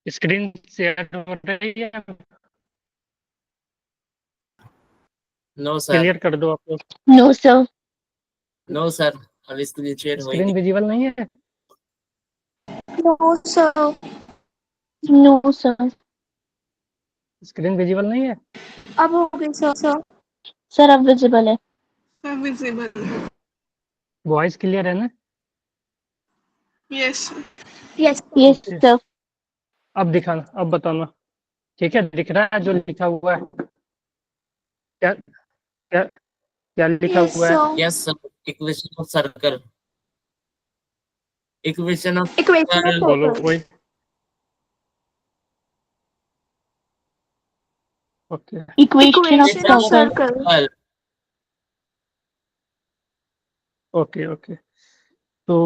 Screen share हो रही है? No sir. क्लियर कर दो आप लोग। No sir. नो सर, अभी स्क्रीन शेयर हो ही स्क्रीन नहीं। विजिबल नहीं है? No sir. No sir. Screen visible नहीं है? अब हो गई सर। सर अब विजिबल है। सब विजिबल है। वॉइस क्लियर है ना? Yes sir. Yes yes okay, sir. अब दिखाना, अब बताना। ठीक है, दिख रहा है जो लिखा हुआ है? क्या क्या क्या लिखा यस हुआ है? Sir. Yes sir, equation of circle. Equation of equation of circle. बोलो सर्कल। कोई। Okay. Equation of equation of equation of circle. Circle. Circle. Okay okay, तो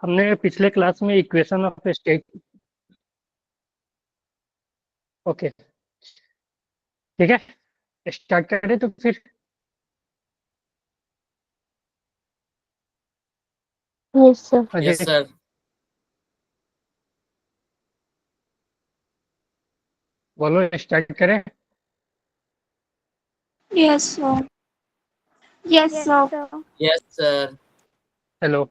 हमने पिछले क्लास में इक्वेशन ऑफ स्टेट। ओके, ठीक है, स्टार्ट करें तो फिर। Yes sir. Yes Ajay, sir. बोलो, स्टार्ट करें? Yes sir. Yes sir. Yes sir. Hello.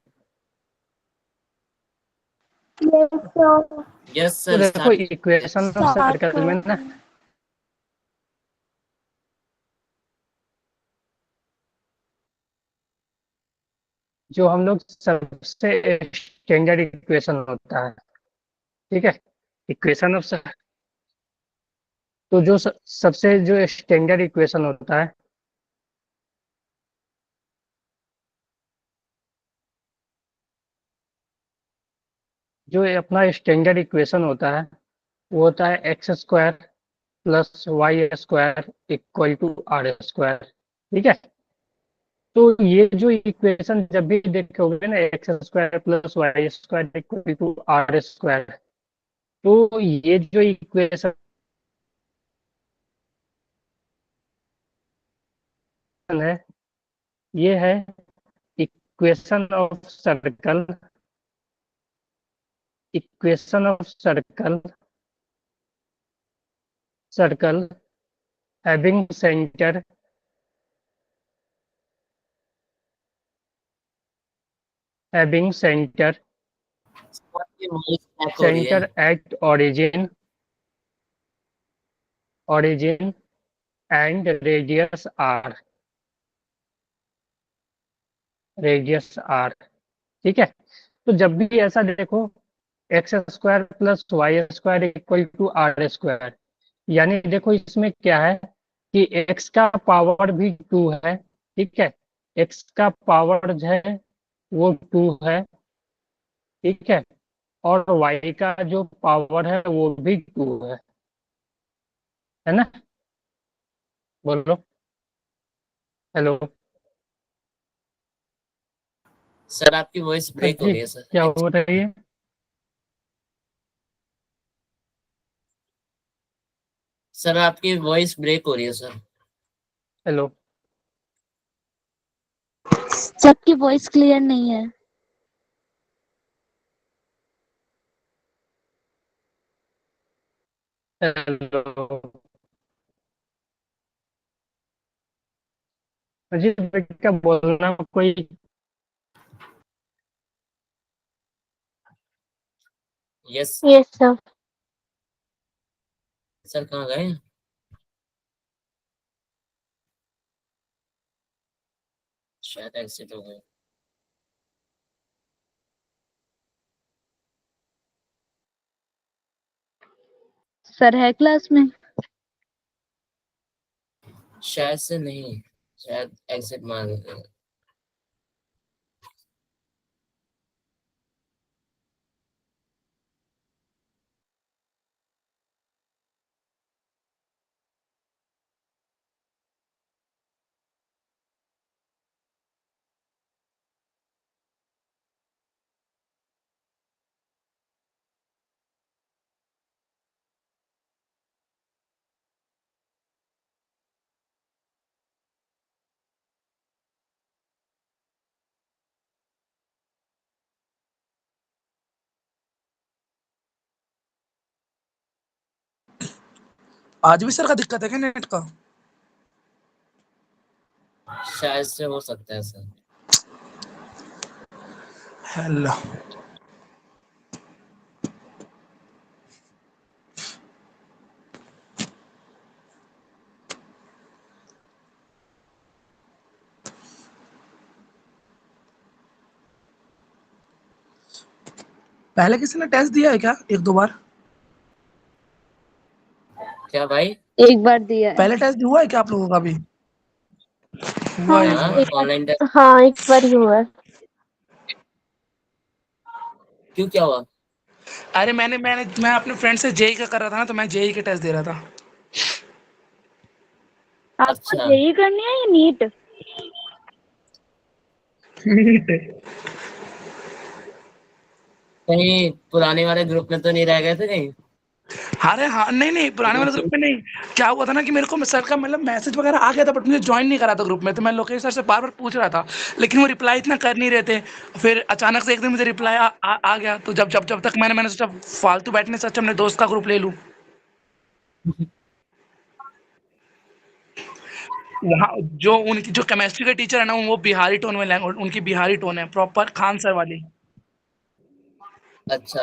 Yes sir. Yes तो सर, देखो, start. Equation of start circle में करो। ना, जो हम लोग सबसे स्टैंडर्ड इक्वेशन होता है, ठीक है, इक्वेशन ऑफ, तो जो सबसे जो स्टैंडर्ड इक्वेशन होता है, जो ये अपना स्टैंडर्ड इक्वेशन होता है, वो होता है X square plus Y square equal to R square. ठीक है, तो ये जो इक्वेशन जब भी देखोगे ना, X square plus Y square equal to R square, तो ये जो इक्वेशन है, ये है equation of circle. Equation of circle, circle having centre, having centre, आपकी वॉइस क्रैक हो रही है। Centre at origin, origin and radius R, radius R. ठीक है, तो जब भी ऐसा देखो, X square plus Y square equal to R square, यानी देखो इसमें क्या है कि एक्स का पावर भी टू है। ठीक है, एक्स का पावर जो है वो टू है। ठीक है, और वाई का जो पावर है वो भी टू है ना? बोलो, हेलो। सर आपकी वॉइस हाँ ब्रेक हो जी, रही है सर। क्या हो रही है? सर आपकी वॉइस ब्रेक हो रही है सर। हेलो। सबकी वॉइस क्लियर नहीं है। हेलो। अजी क्या बोलना कोई? यस। Yes sir. सर कहाँ गए? शायद एग्जिट हो गए। सर है क्लास में। शायद से नहीं, शायद एग्जिट मार गए। आज भी सर का दिक्कत है क्या नेट का? शायद से हो सकता है सर। हेलो पहले किसी ने टेस्ट दिया है क्या एक दो बार? क्या भाई? एक बार दिया है। पहले टेस्ट हुआ है क्या आप लोगों का भी? हुआ है एक हाँ बार। Online test. हाँ एक बार ही हुआ है। क्यों, क्या हुआ? अरे मैं अपने फ्रेंड से जेई का कर रहा था ना, तो मैं जेई के टेस्ट दे रहा था। आपको अच्छा। जेई करनी है या नीट? कहीं पुराने वाले ग्रुप में तो नहीं रह गए थे कहीं? अरे हाँ, नहीं पुराने वाले ग्रुप में नहीं। क्या हुआ था ना कि मेरे को सर का मतलब मैसेज वगैरह आ गया था, बट मुझे ज्वाइन नहीं करा था ग्रुप में। तो मैं लोकेश सर से बार बार पूछ रहा था, लेकिन वो रिप्लाई इतना कर नहीं रहे थे। फिर अचानक से एक दिन मुझे रिप्लाई आ गया। तो जब तक मैंने सोचा फालतू बैठने से अच्छा अपने दोस्त का ग्रुप ले लूँ। वहाँ जो उनकी जो केमिस्ट्री के टीचर है ना, वो बिहारी टोन में लैंग्वेज, उनकी बिहारी टोन है प्रॉपर खान सर वाली। अच्छा।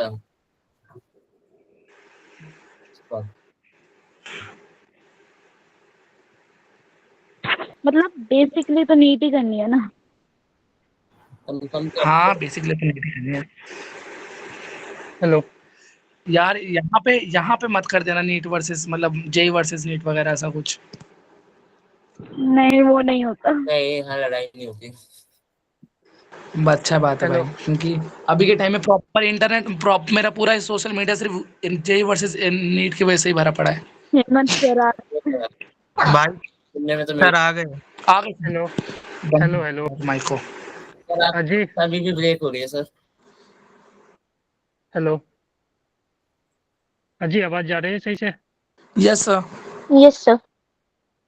मतलब बेसिकली तो नीट ही करनी है ना। कंफर्म तो हाँ बेसिकली तो नहीं करनी है हेलो। यार। यहाँ पे मत कर देना नीट वर्सेस मतलब जेई वर्सेस नीट वगैरह ऐसा कुछ। नहीं वो नहीं होता। नहीं, यहाँ लड़ाई नहीं होती। अच्छा बात है हेलो। भाई, क्योंकि अभी के टाइम में प्रॉपर इंटरनेट मेरा पूरा सोशल मीडिया सिर्फ जेई वर्सेस नीट की वजह से ही भरा पड़ा है हेमंत सर भाई सुनने में तो सर आ गए। आगे। हेलो। हेलो। हेलो। बंद माइक को। सर आपकी अजी। अभी भी ब्रेक हो रही है सर। हेलो। अजी आवाज जा रही है सही से? Yes sir. Yes sir.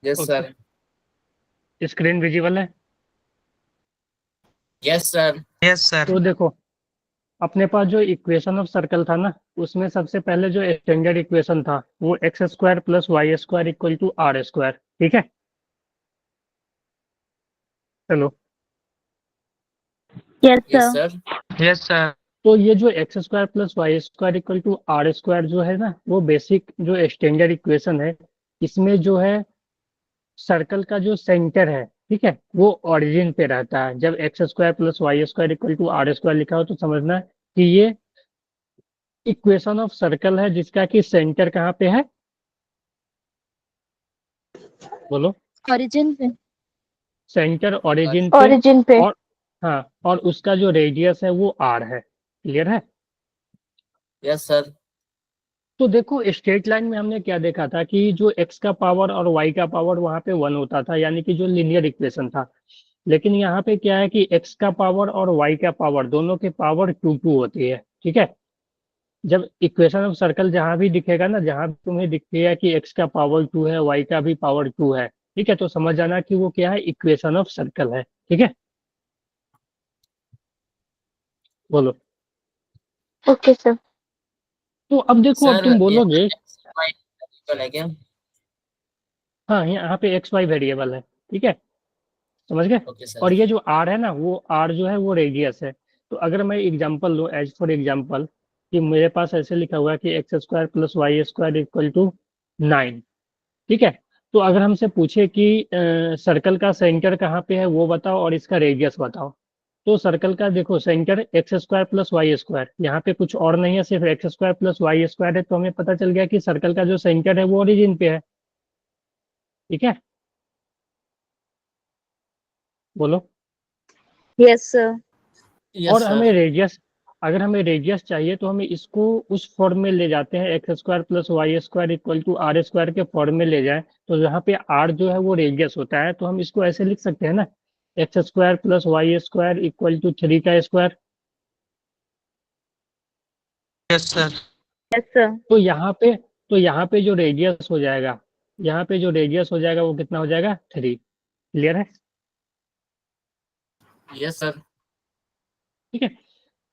Yes okay. Sir. Screen visible है? Yes sir. Yes sir. तो देखो, अपने पास जो इक्वेशन ऑफ सर्कल था ना, उसमें सबसे पहले जो स्टैंडर्ड इक्वेशन था वो X square plus Y square equal to R square. ठीक है। Hello. Yes yes sir. Sir. Yes sir. तो ये जो X square plus Y square equal to R square जो है ना, वो बेसिक जो स्टैंडर्ड इक्वेशन है। इसमें जो है सर्कल का जो सेंटर है, ठीक है, वो ओरिजिन पे रहता है। जब X square plus Y square equal to R square लिखा हो तो समझना कि ये इक्वेशन ऑफ सर्कल है जिसका कि सेंटर कहाँ पे है, बोलो। ओरिजिन पे। सेंटर ओरिजिन पे। ओरिजिन पे। और हाँ, और उसका जो रेडियस है वो आर है। क्लियर है? Yes sir. तो देखो, स्ट्रेट लाइन में हमने क्या देखा था कि जो एक्स का पावर और वाई का पावर वहां पे वन होता था, यानी कि जो लीनियर इक्वेशन था। लेकिन यहाँ पे क्या है कि एक्स का पावर और वाई का पावर दोनों के पावर टू टू होती है। ठीक है। जब इक्वेशन ऑफ सर्कल जहां भी दिखेगा ना, जहां भी तुम्हें दिखेगा कि एक्स का पावर टू है, वाई का भी पावर टू है, ठीक है, तो समझ जाना कि वो क्या है, इक्वेशन ऑफ सर्कल है। ठीक है। बोलो। Okay sir. तो अब देखो, अब सर तुम यहाँ बोलोगे। एक्स वाई इक्वल है क्या? हाँ, यहाँ पे एक्स वाई वेरिएबल है। ठीक है। समझ गए? Okay sir. और ये जो आर है ना, वो आर जो है वो रेडियस है। तो अगर मैं एग्जांपल लूँ, एज फॉर एग्जांपल, कि मेरे पास ऐसे लिखा हुआ है कि X square plus Y square equal to 9। ठीक है। तो अगर हमसे पूछे कि सर्कल का सेंटर कहाँ पे है वो बताओ और इसका रेडियस बताओ। तो सर्कल का देखो, centre X square plus Y square, यहाँ पे कुछ और नहीं है, सिर्फ X square plus Y square है। तो हमें पता चल गया कि सर्कल का जो सेंटर है वो ओरिजिन पे है। ठीक है। बोलो। Yes sir. और यस हमें सर। रेडियस, अगर हमें रेडियस चाहिए तो हमें इसको उस फॉर्म में ले जाते हैं, x square plus Y square equal to R square के फॉर्म में ले जाए। तो यहाँ पे आर जो है वो रेडियस होता है, तो हम इसको ऐसे लिख सकते हैं ना, X square plus Y square equal to 3 का square. Yes sir. Yes sir. तो यहाँ पे तो यहाँ पे जो रेडियस हो जाएगा, यहाँ पे जो रेडियस हो जाएगा वो कितना हो जाएगा, 3। क्लियर है? Yes sir. ठीक है।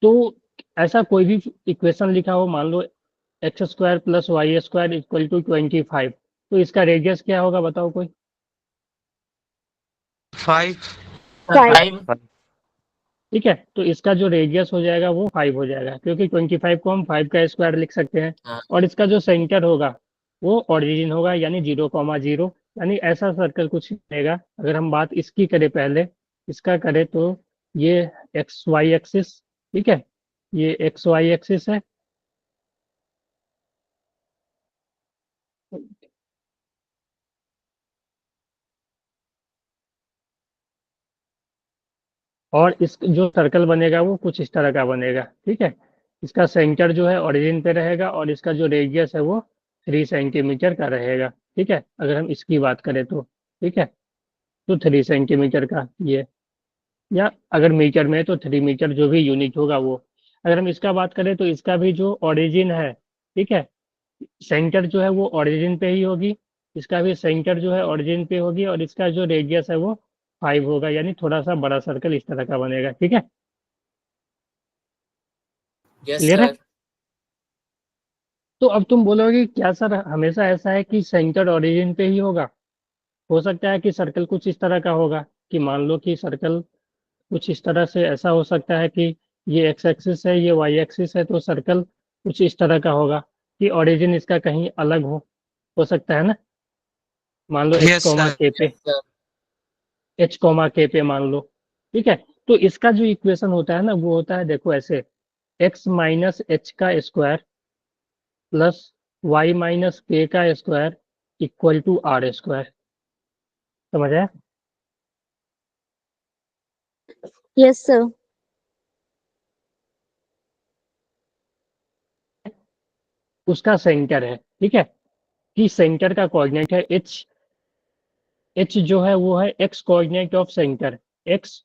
तो ऐसा कोई भी इक्वेशन लिखा हो, मान लो X square plus Y square equal to 25, तो इसका रेडियस क्या होगा बताओ कोई? 5 5 ठीक है, तो इसका जो रेडियस हो जाएगा वो 5 हो जाएगा, क्योंकि 25 को हम 5 का स्क्वायर लिख सकते हैं। हाँ और इसका जो सेंटर होगा वो ओरिजिन होगा, यानी 0,0, यानी ऐसा सर्कल कुछ बनेगा। अगर हम बात इसकी करें, पहले इसका करें, तो ये एक्स वाई एक्सिस, ठीक है, ये एक्स वाई एक्सिस है, और इस जो सर्कल बनेगा वो कुछ इस तरह का बनेगा। ठीक है, इसका सेंटर जो है ओरिजिन पे रहेगा, और इसका जो रेडियस है वो 3 सेंटीमीटर का रहेगा। ठीक है, अगर हम इसकी बात करें तो, ठीक है, तो 3 सेंटीमीटर का ये, या अगर मीटर में है तो 3 मीटर, जो भी यूनिट होगा वो। अगर हम इसका बात करें तो इसका भी जो ओरिजिन है, ठीक है, सेंटर जो है वो ओरिजिन पे ही होगी, इसका भी सेंटर जो है ओरिजिन पे होगी, और इसका जो रेडियस है वो 5 होगा, यानी थोड़ा सा बड़ा सर्कल इस तरह का बनेगा। ठीक है, यस क्लियर है? सर। तो अब तुम बोलोगे क्या सर हमेशा ऐसा है कि सेंटर ओरिजिन पे ही होगा? हो सकता है कि सर्कल कुछ इस तरह का होगा, कि मान लो कि सर्कल कुछ इस तरह से ऐसा हो सकता है कि ये एक्स एक्सिस है, ये वाई एक्सिस है, तो सर्कल कुछ इस तरह का होगा कि ओरिजिन इसका कहीं अलग हो सकता है ना। मान लो एच यस कॉमा सर के पे, सर एच कॉमा के पे मान लो। ठीक है, तो इसका जो इक्वेशन होता है ना, वो होता है देखो ऐसे, एक्स माइनस एच का square plus Y minus K का square equal to R square. समझ आया? Yes sir. उसका सेंटर है, ठीक है, कि सेंटर का कोऑर्डिनेट है एच। एच जो है वो है X coordinate of centre, X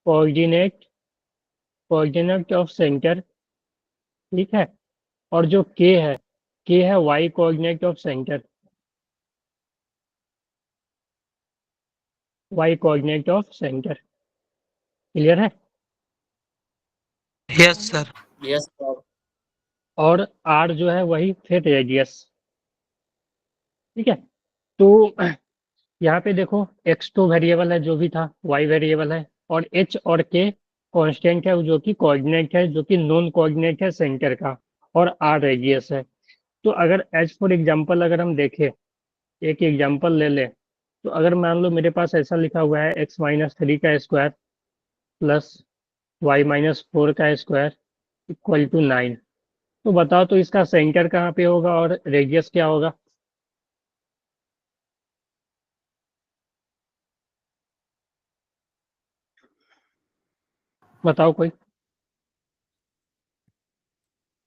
coordinate coordinate of centre, ठीक है। और जो के है Y coordinate of centre, Y coordinate of centre. Clear है? Yes sir yes sir. और आर जो है वही फिर रेडियस। ठीक है, तो यहाँ पे देखो, एक्स तो वेरिएबल है जो भी था, वाई वेरिएबल है, और एच और के कांस्टेंट है, जो कि कोऑर्डिनेट है, जो कि नॉन कोऑर्डिनेट है सेंटर का, और आर रेडियस है। तो अगर एज फॉर एग्जांपल अगर हम देखें, एक एग्जांपल ले ले, तो अगर मान लो मेरे पास ऐसा लिखा हुआ है एक्स माइनस 3 का स्क्वायर प्लस वाई माइनस 4 का स्क्वायर इक्वल टू 9, तो बताओ तो इसका सेंटर कहाँ पे होगा और रेडियस क्या होगा? बताओ कोई।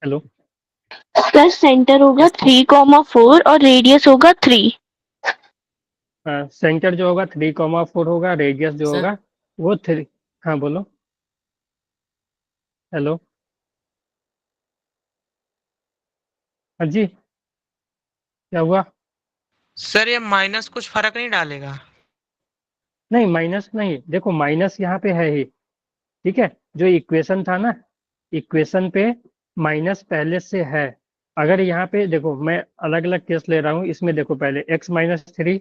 हेलो? सर सेंटर होगा 3,4 और रेडियस होगा 3। हाँ, सेंटर जो होगा 3,4 होगा, रेडियस जो सर होगा वो 3। हाँ बोलो। हेलो? हाँ जी, क्या हुआ? सर ये माइनस कुछ फर्क नहीं डालेगा? नहीं, माइनस नहीं, देखो माइनस यहाँ पे है ही। ठीक है, जो इक्वेशन था ना, इक्वेशन पे माइनस पहले से है। अगर यहाँ पे देखो, मैं अलग अलग केस ले रहा हूँ, इसमें देखो पहले एक्स माइनस 3,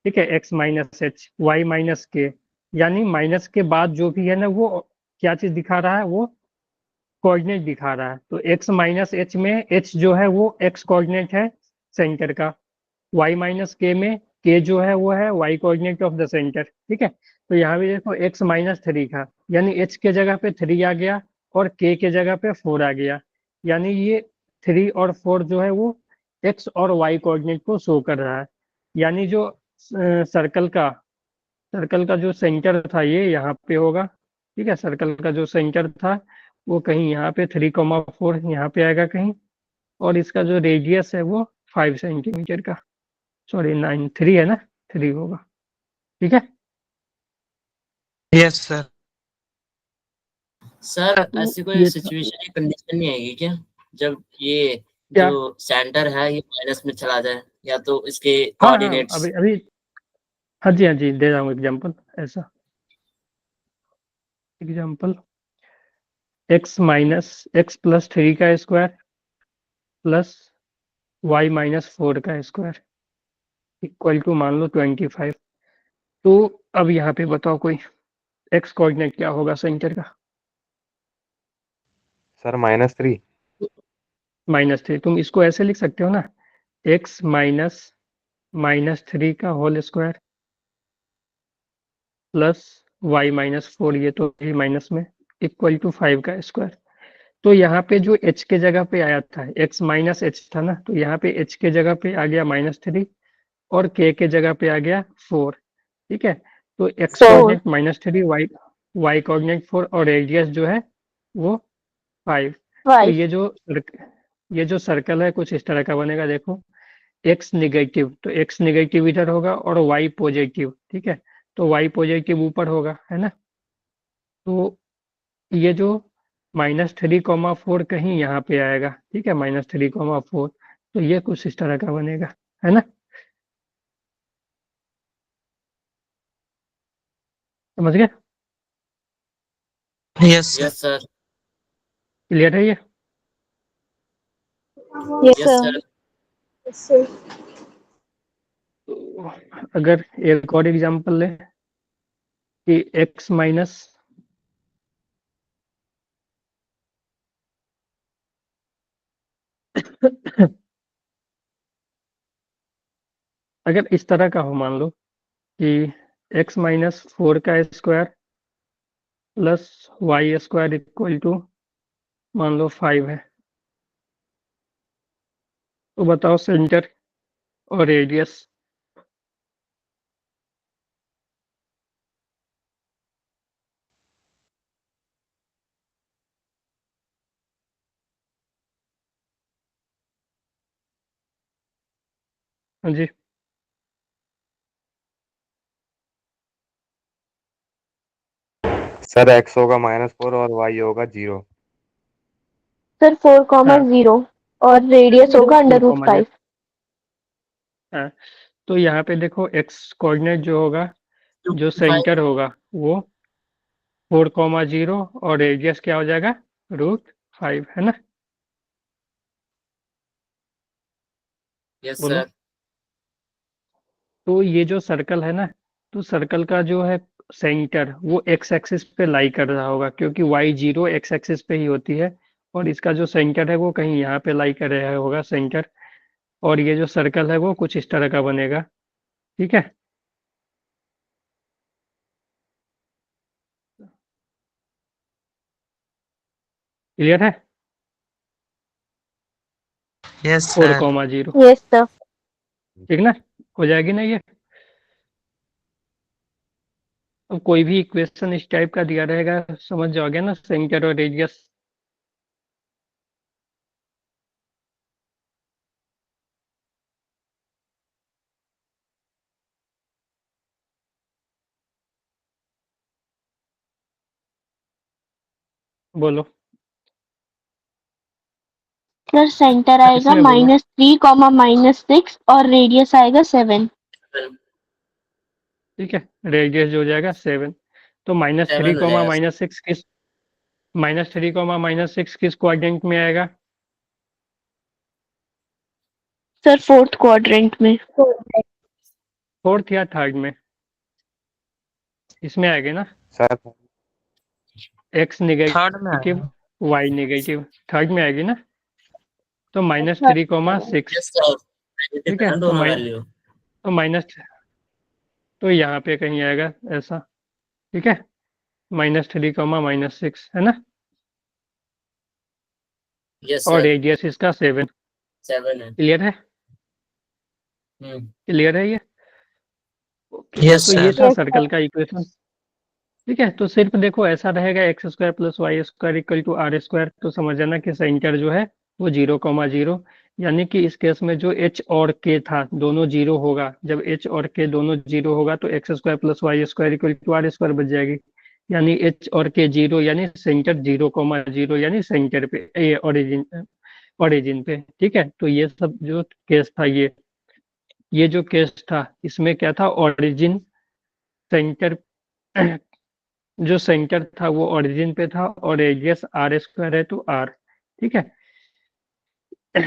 ठीक है, X minus H, Y minus K, यानी माइनस के बाद जो भी है ना, वो क्या चीज दिखा रहा है, वो कोऑर्डिनेट दिखा रहा है। तो एक्स माइनस एच में एच जो है वो एक्स कोऑर्डिनेट है सेंटर का, वाई माइनस के में के जो है वो है Y coordinate of the centre. ठीक है, तो यहाँ भी देखो एक्स माइनस 3 का, यानी एच के जगह पे 3 आ गया, और के जगह पे 4 आ गया, यानी ये 3 और 4 जो है वो एक्स और वाई कोऑर्डिनेट को शो कर रहा है। यानी जो सर्कल का जो सेंटर था ये यहाँ पे होगा। ठीक है, सर्कल का जो सेंटर था वो कहीं यहाँ पे 3,4 यहाँ पे आएगा कहीं, और इसका जो रेडियस है वो 5 सेंटीमीटर का, सॉरी 9, 3 है ना, 3 होगा। ठीक है, यस सर सर तो ऐसी कोई ये था सिचुएशन या कंडीशन नहीं आएगी क्या, जब ये क्या? जो सेंटर है ये माइनस में चला जाए, या तो इसके हाँ हाँ, कोऑर्डिनेट्स? अभी अभी, हाँ जी हाँ जी, दे रहा हूँ एग्जांपल। ऐसा एग्जांपल, एक्स प्लस 3 का स्क्वायर प्लस वाई माइनस 4 का स्क्वायर। इक्वल टू मान लो 25। तो अब यहाँ पे बताओ कोई एक्स कोऑर्डिनेट क्या होगा सेंटर का? सर -3। -3। तुम इसको ऐसे लिख सकते हो ना, एक्स माइनस -3 का होल स्क्वायर प्लस y-4, ये तो भी माइनस में, इक्वल टू 5 का स्क्वायर। तो यहाँ पे जो h के जगह पे आया था, x माइनस एच था ना, तो यहाँ पे h के जगह पे आ गया -3 और k के जगह पे आ गया 4। ठीक है, तो x 4 कोऑर्डिनेट -3, y कोऑर्डिनेट 4 और रेडियस जो है वो 5। तो 5 ये जो सर्कल है कुछ इस तरह का बनेगा। देखो, x निगेटिव, तो x निगेटिव इधर होगा और y पॉजिटिव। ठीक है, तो y पॉजिटिव ऊपर होगा, है ना। तो ये जो -3,4 कहीं यहाँ पे आएगा। ठीक है, -3,4, तो ये कुछ इस तरह का बनेगा, है ना। समझ गए? Yes sir. Yes sir. Clear है ये? Yes yes sir sir. Sir तो अगर एक और एग्जांपल ले कि x माइनस अगर इस तरह का हो, मान लो कि x-4 का square plus y square equal to मान लो 5 है, तो बताओ सेंटर और रेडियस। हाँ जी, सर x होगा -4 और y होगा 0। सर 4, हाँ 0 और रेडियस होगा 4, √5। हाँ, तो यहाँ पे देखो x कोऑर्डिनेट जो होगा, जो 5 सेंटर होगा वो 4, 0 और रेडियस क्या हो जाएगा, √5, है ना। यस बोलो। सर। तो ये जो सर्कल है ना, तो सर्कल का जो है सेंटर वो एक्स एक्सिस पे लाई कर रहा होगा, क्योंकि y0 एक्स एक्सिस पे ही होती है, और इसका जो सेंटर है वो कहीं यहाँ पे लाई कर रहा होगा सेंटर। और ये जो सर्कल है वो कुछ इस तरह का बनेगा। ठीक है, क्लियर है? यस 4, 0। Yes sir. ठीक ना, हो जाएगी ना ये। अब कोई भी इक्वेशन इस टाइप का दिया रहेगा, समझ जाओगे ना, सेंटर और रेडियस। बोलो, सर सेंटर आएगा इसमें बोलो। -3, -6 और रेडियस आएगा 7। ठीक है, रेडियस जो हो जाएगा 7। तो -3, 7 हो जाएगा सर। -6 किस -3, -6 किस क्वाड्रेंट में आएगा? सर फोर्थ क्वाड्रेंट में। फोर्थ या थर्ड में? इसमें आएगा ना, सर एक्स थर्ड में नेगेटिव आएगा। वाई नेगेटिव, थर्ड में आएगी ना। तो -3, 6। Yes sir. ठीक है, दोनों वैल्यू। तो माइनस, तो यहाँ पे कहीं आएगा ऐसा। ठीक है, -3, -6, है ना। यस और सर। रेडियस इसका 7। 7 है। क्लियर है? हम्म। क्लियर है ये? ओके, यस तो ये सर। था यस सर। सर्कल का इक्वेशन। ठीक है, तो सिर्फ देखो ऐसा रहेगा x² + y² equal to r², तो समझ जाना कि सेंटर जो है वो 0, 0, यानी कि इस केस में जो h और k था दोनों 0 होगा। जब h और k दोनों 0 होगा तो x² + y² equal to r² बच जाएगी, यानी h और k 0, यानी सेंटर 0, 0, यानी सेंटर पे, ये ओरिजिन पे। ठीक है, तो ये सब जो केस था, ये जो केस था इसमें क्या था, ओरिजिन सेंटर, जो सेंटर था वो ओरिजिन पे था और रेडियस r² है तो r। ठीक है,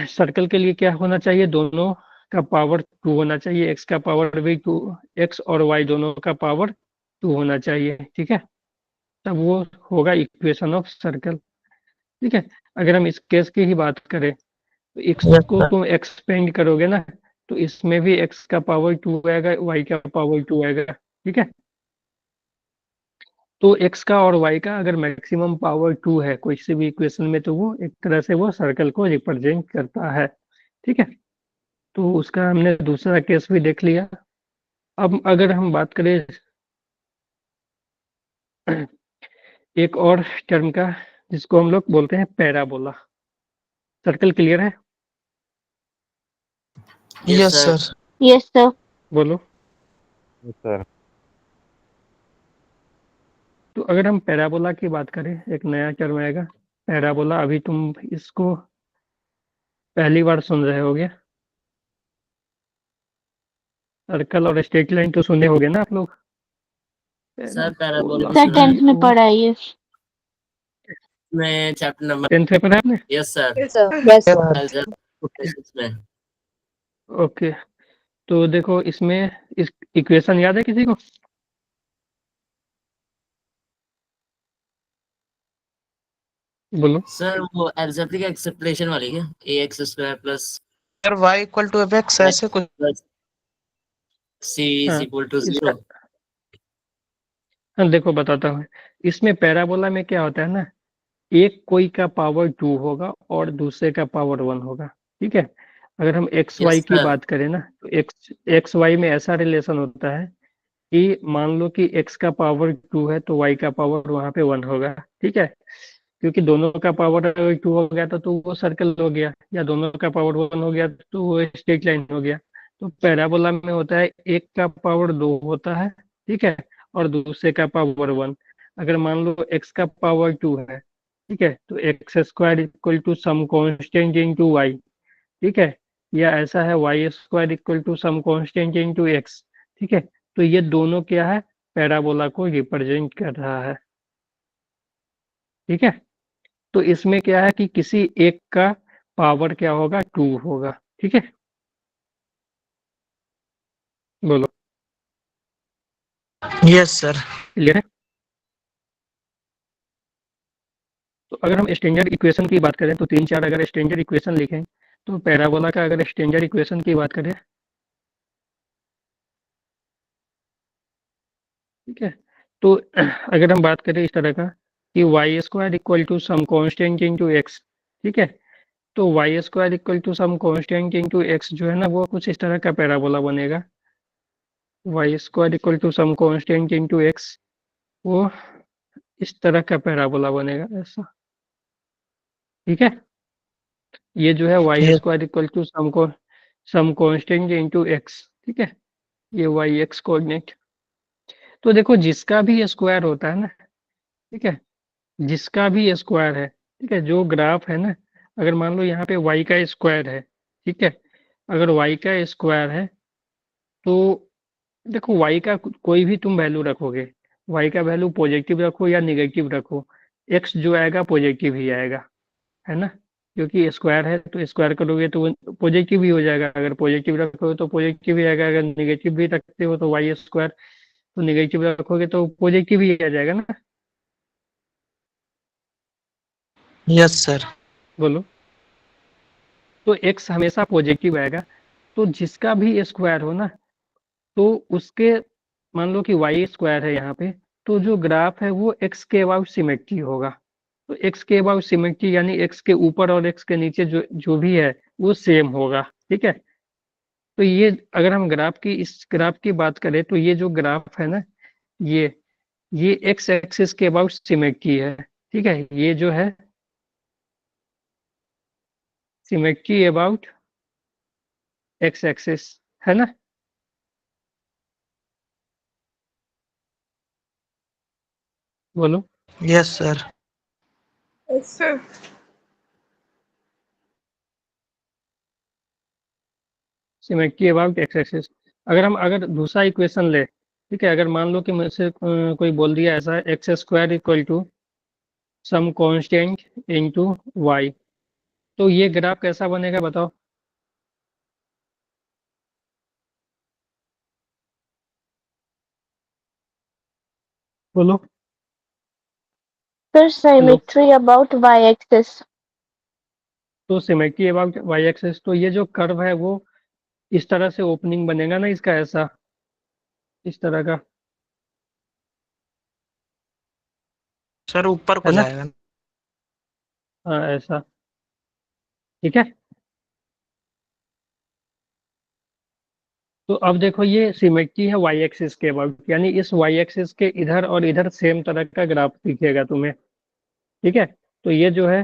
सर्कल के लिए क्या होना चाहिए, दोनों का पावर 2 होना चाहिए, x का पावर भी 2, x और y दोनों का पावर 2 होना चाहिए, ठीक है, तब वो होगा इक्वेशन ऑफ सर्कल, ठीक है। अगर हम इस केस की ही बात करें तो x को तुम एक्सपेंड करोगे ना, तो इसमें भी x का पावर 2 आएगा, y का पावर 2 आएगा, ठीक है। तो x का और y का अगर मैक्सिमम पावर 2 है कोई से भी इक्वेशन में, तो वो एक तरह से वो सर्कल को रिप्रेजेंट करता है, ठीक है। तो उसका हमने दूसरा केस भी देख लिया। अब अगर हम बात करें एक और टर्म का, जिसको हम लोग बोलते हैं पैराबोला। सर्कल क्लियर है? Yes sir. Yes sir. बोलो। सर तो अगर हम पैराबोला की बात करें, एक नया टर्म आएगा पैराबोला। अभी तुम इसको पहली बार सुन रहे होगे। सर्कल और स्ट्रेट लाइन तो सुने होगे ना आप लोग? सर पैराबोला सर 10th में पढ़ा है ये। में चैप्टर नंबर 10th में पढ़ा है आपने? Yes sir yes sir. Algebra में। ओके, तो देखो इसमें इस इक्वेशन याद है किसी को? बोलो। सर वो अलजेब्रिक एक्सप्रेशन वाली क्या, ax square plus sir y equal to fx ऐसे कुछ। प्लस c इज हाँ, इक्वल टू इसका 0। हाँ, देखो बताता हूँ। इसमें पैराबोला में क्या होता है ना, एक कोई का पावर 2 होगा और दूसरे का पावर 1 होगा, ठीक है। अगर हम एक्स वाई यस की सर बात करें ना, तो एक्स वाई में ऐसा रिलेशन होता है कि मान लो कि x का पावर 2 है तो y का पावर वहां पे 1 होगा, ठीक है। क्योंकि दोनों का पावर अगर 2 हो गया तो वो सर्कल हो गया, या दोनों का पावर 1 हो गया तो वो स्ट्रेट लाइन हो गया। तो पैराबोला में होता है एक का पावर 2 होता है, ठीक है, और दूसरे का पावर 1। अगर मान लो x का पावर 2 है, ठीक है, तो X square equal to some constant into Y, ठीक है, या ऐसा है Y square equal to some constant into x, ठीक है। तो ये दोनों क्या है, पैराबोला को रिप्रेजेंट कर रहा है, ठीक है। तो इसमें क्या है कि किसी एक का पावर क्या होगा, 2 होगा, ठीक है। बोलो। Yes sir. क्लियर है? तो अगर हम स्टैंडर्ड इक्वेशन की बात करें तो 3-4 अगर स्टैंडर्ड इक्वेशन लिखें, तो पैराबोला का अगर स्टैंडर्ड इक्वेशन की बात करें, ठीक है, तो अगर हम बात करें इस तरह का कि y square equal to some constant into x, ठीक है, तो y square equal to some constant into x जो है ना, वो कुछ इस तरह का पैराबोला बनेगा। Y square equal to some constant into x, वो इस तरह का पैराबोला बनेगा ऐसा, ठीक है। ये जो है y Yes. Square equal to some constant into x, ठीक है, ये वाई एक्स कोऑर्डिनेट। तो देखो जिसका भी स्क्वायर होता है ना, ठीक है, जिसका भी स्क्वायर है, ठीक है, जो ग्राफ है ना, अगर मान लो यहाँ पे y का स्क्वायर है, ठीक है, अगर y का स्क्वायर है तो देखो y का कोई भी तुम वैल्यू रखोगे, y का वैल्यू पॉजिटिव रखो या निगेटिव रखो, x जो आएगा पॉजिटिव ही आएगा, है ना, क्योंकि स्क्वायर है तो स्क्वायर करोगे तो पॉजिटिव ही हो जाएगा। अगर पॉजिटिव रखोगे तो पॉजिटिव ही आएगा, अगर निगेटिव भी रखते हो तो वाई स्क्वायर तो निगेटिव रखोगे तो पॉजिटिव ही आ जाएगा ना। Yes sir. बोलो। तो x हमेशा पॉजिटिव आएगा, तो जिसका भी स्क्वायर हो ना, तो उसके मान लो कि वाई स्क्वायर है यहाँ पे, तो जो ग्राफ है वो x के अबाउट सिमेट्री होगा। तो x के अबाउट सिमेट्री यानी x के ऊपर और x के नीचे जो जो भी है वो सेम होगा, ठीक है। तो ये अगर हम ग्राफ की इस ग्राफ की बात करें तो ये जो ग्राफ है ना, ये x एक्सिस के अबाउट सिमेट्री है, ठीक है, ये जो है सिमेट्री अबाउट x एक्सिस, है ना। बोलो। Yes sir. Sir symmetry about x axis. अगर दूसरा इक्वेशन ले, ठीक है, अगर मान लो कि मुझसे कोई बोल दिया ऐसा x square equal to some constant into y, तो ये ग्राफ कैसा बनेगा बताओ। बोलो। Sir, hello. symmetry about y-axis. तो सिमेट्री अबाउट वाई एक्सिस, तो ये जो कर्व है वो इस तरह से ओपनिंग बनेगा ना इसका, ऐसा इस तरह का, सर ऊपर है को ना। जाएगा। हाँ ऐसा। ठीक है। तो अब देखो ये सिमेट्री है वाई एक्सिस के अबाउट, यानी इस वाई एक्सिस के इधर और इधर सेम तरह का ग्राफ दिखेगा तुम्हें। ठीक है। तो ये जो है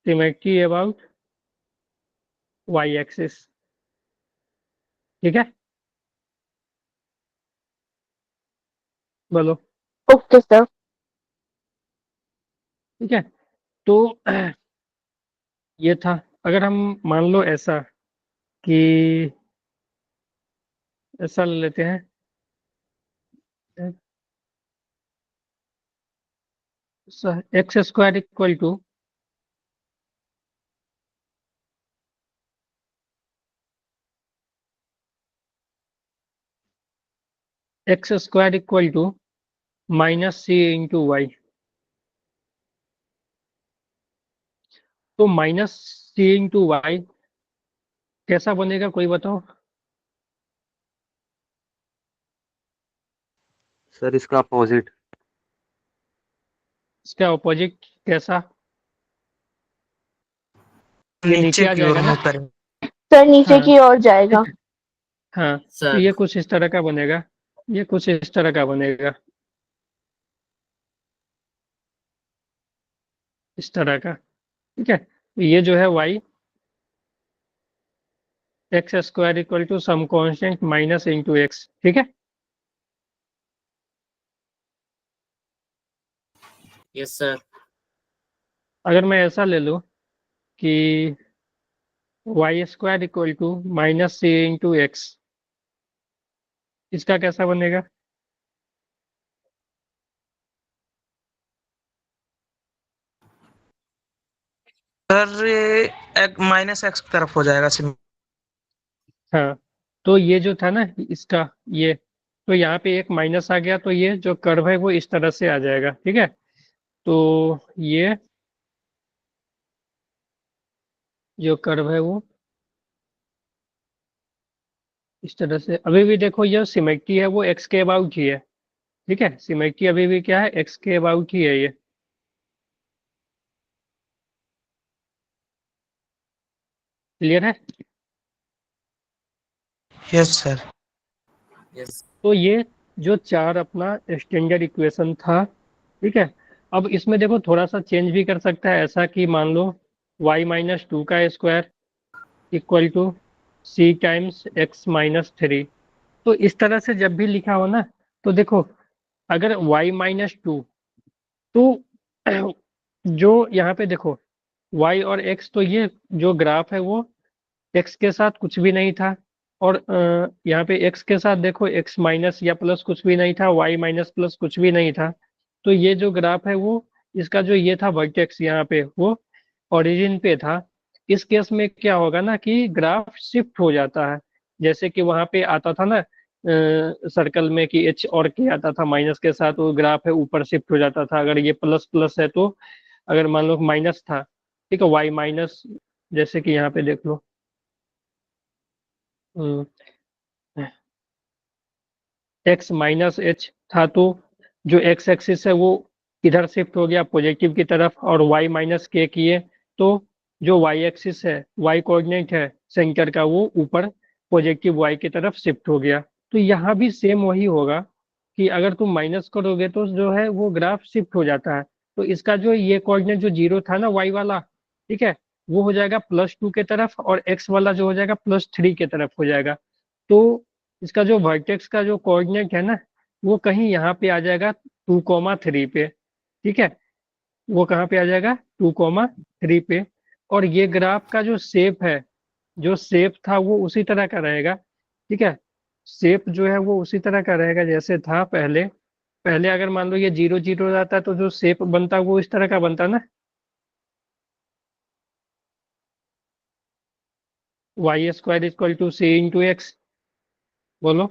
सिमेट्री अबाउट वाई एक्सिस। ठीक है। बोलो। Okay, sir. ठीक है। तो ये था। अगर हम मान लो ऐसा कि ऐसा ले लेते हैं, x square equal to x square equal to -c × y। तो -c × y कैसा बनेगा, कोई बताओ। सर इसका अपोजिट। इसका ऑपोजिट कैसा, ये नीचे नीचे आ की ओर जाएगा ना। मुंह करें। Sir, नीचे हाँ। की ओर जाएगा. हाँ तो सर ये कुछ इस तरह का बनेगा, ये कुछ इस तरह का बनेगा, इस तरह का। ठीक है। तो ये जो है y x square equal to some constant -x। ठीक है। Yes sir. अगर मैं ऐसा ले लूं कि y square equal to -c × x, इसका कैसा बनेगा। सर ये -x की तरफ हो जाएगा सिम। हाँ तो ये जो था ना इसका, ये तो यहाँ पे एक माइनस आ गया, तो ये जो कर्व है वो इस तरह से आ जाएगा। ठीक है। तो ये जो कर्व है वो इस तरह से, अभी भी देखो ये सिमेट्री है वो एक्स के अबाउट ही है। ठीक है। सिमेट्री अभी भी क्या है, एक्स के अबाउट ही है ये। क्लियर है। Yes sir. यस। तो ये जो चार अपना स्टैंडर्ड इक्वेशन था। ठीक है। अब इसमें देखो थोड़ा सा चेंज भी कर सकता है, ऐसा कि मान लो y-2 का square equal to c × x-3। तो इस तरह से जब भी लिखा हो ना, तो देखो अगर y-2, तो जो यहाँ पे देखो y और x, तो ये जो ग्राफ है वो x के साथ कुछ भी नहीं था, और यहाँ पे x के साथ देखो x माइनस या प्लस कुछ भी नहीं था, y माइनस प्लस कुछ भी नहीं था। तो ये जो ग्राफ है वो, इसका जो ये था वर्टेक्स यहाँ पे, वो ओरिजिन पे था। इस केस में क्या होगा ना कि ग्राफ शिफ्ट हो जाता है, जैसे कि वहां पे आता था ना सर्कल में कि एच और के आता था माइनस के साथ, वो ग्राफ है ऊपर शिफ्ट हो जाता था। अगर ये प्लस प्लस है तो, अगर मान लो माइनस था, ठीक है, वाई माइनस, जैसे कि यहाँ पे देख लो x-h था, तो जो x एक्सिस है वो इधर शिफ्ट हो गया पॉजिटिव की तरफ, और y-k किए तो जो y एक्सिस है, y कोऑर्डिनेट है सेंटर का, वो ऊपर पॉजिटिव y की तरफ शिफ्ट हो गया। तो यहाँ भी सेम वही होगा कि अगर तुम माइनस करोगे तो जो है वो ग्राफ शिफ्ट हो जाता है। तो इसका जो ये कोऑर्डिनेट जो 0 था ना y वाला, ठीक है, वो हो जाएगा +2 के तरफ, और x वाला जो हो जाएगा +3 के तरफ हो जाएगा। तो इसका जो वर्टेक्स का जो कोऑर्डिनेट है ना, वो कहीं यहाँ पे आ जाएगा 2,3 पे। ठीक है। वो कहाँ पे आ जाएगा, 2,3 पे। और ये ग्राफ का जो शेप है, जो शेप था वो उसी तरह का रहेगा। ठीक है। शेप जो है वो उसी तरह का रहेगा जैसे था पहले। पहले अगर मान लो ये 0 0 रहता तो जो शेप बनता वो इस तरह का बनता ना, y² = c × x। बोलो।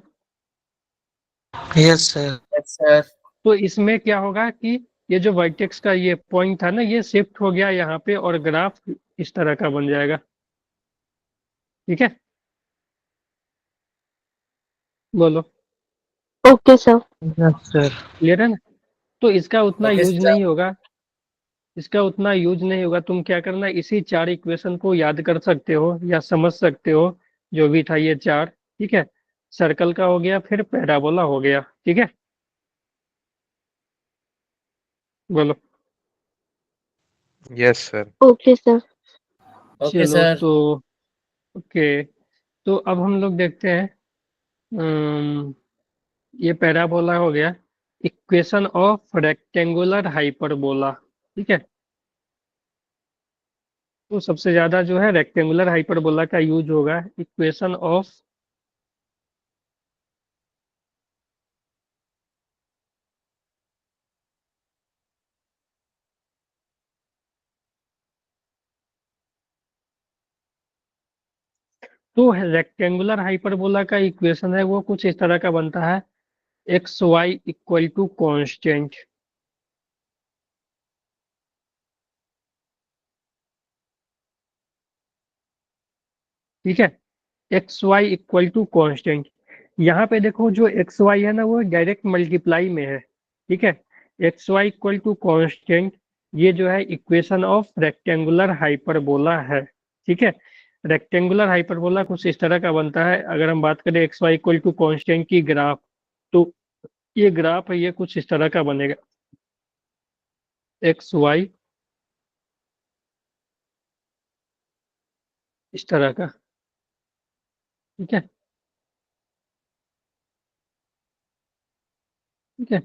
Yes sir. Yes sir. तो इसमें क्या होगा कि ये जो वर्टेक्स का ये पॉइंट था ना, ये शिफ्ट हो गया यहाँ पे और ग्राफ इस तरह का बन जाएगा। ठीक है, बोलो। Okay sir. Yes sir. Clear है ना? तो इसका उतना ओके यूज सर। नहीं होगा, इसका उतना यूज नहीं होगा। तुम क्या करना, इसी चार इक्वेशन को याद कर सकते हो या समझ सकते हो, जो भी था ये चार। ठीक है, सर्कल का हो गया, फिर पैराबोला हो गया। ठीक है, बोलो। Yes sir. Okay sir. Okay चलो सर। तो ओके, तो अब हम लोग देखते हैं। अम्म, ये पैराबोला हो गया, इक्वेशन ऑफ रेक्टेंगुलर हाइपरबोला। ठीक है, तो सबसे ज्यादा जो है रेक्टेंगुलर हाइपरबोला का यूज होगा, इक्वेशन ऑफ तो रेक्टेंगुलर हाइपरबोला का इक्वेशन है वो कुछ इस तरह का बनता है, x Y equal to constant. ठीक है, x Y equal to constant. यहाँ पे देखो जो एक्स वाई है ना, वो डायरेक्ट मल्टीप्लाई में है। ठीक है, x Y equal to constant, ये जो है इक्वेशन ऑफ रेक्टेंगुलर हाइपरबोला है। ठीक है, रेक्टेंगुलर हाइपरबोला कुछ इस तरह का बनता है। अगर हम बात करें x Y equal to constant की ग्राफ, तो ये ग्राफ है, ये कुछ इस तरह का बनेगा, एक्स वाई इस तरह का। ठीक है, ठीक है,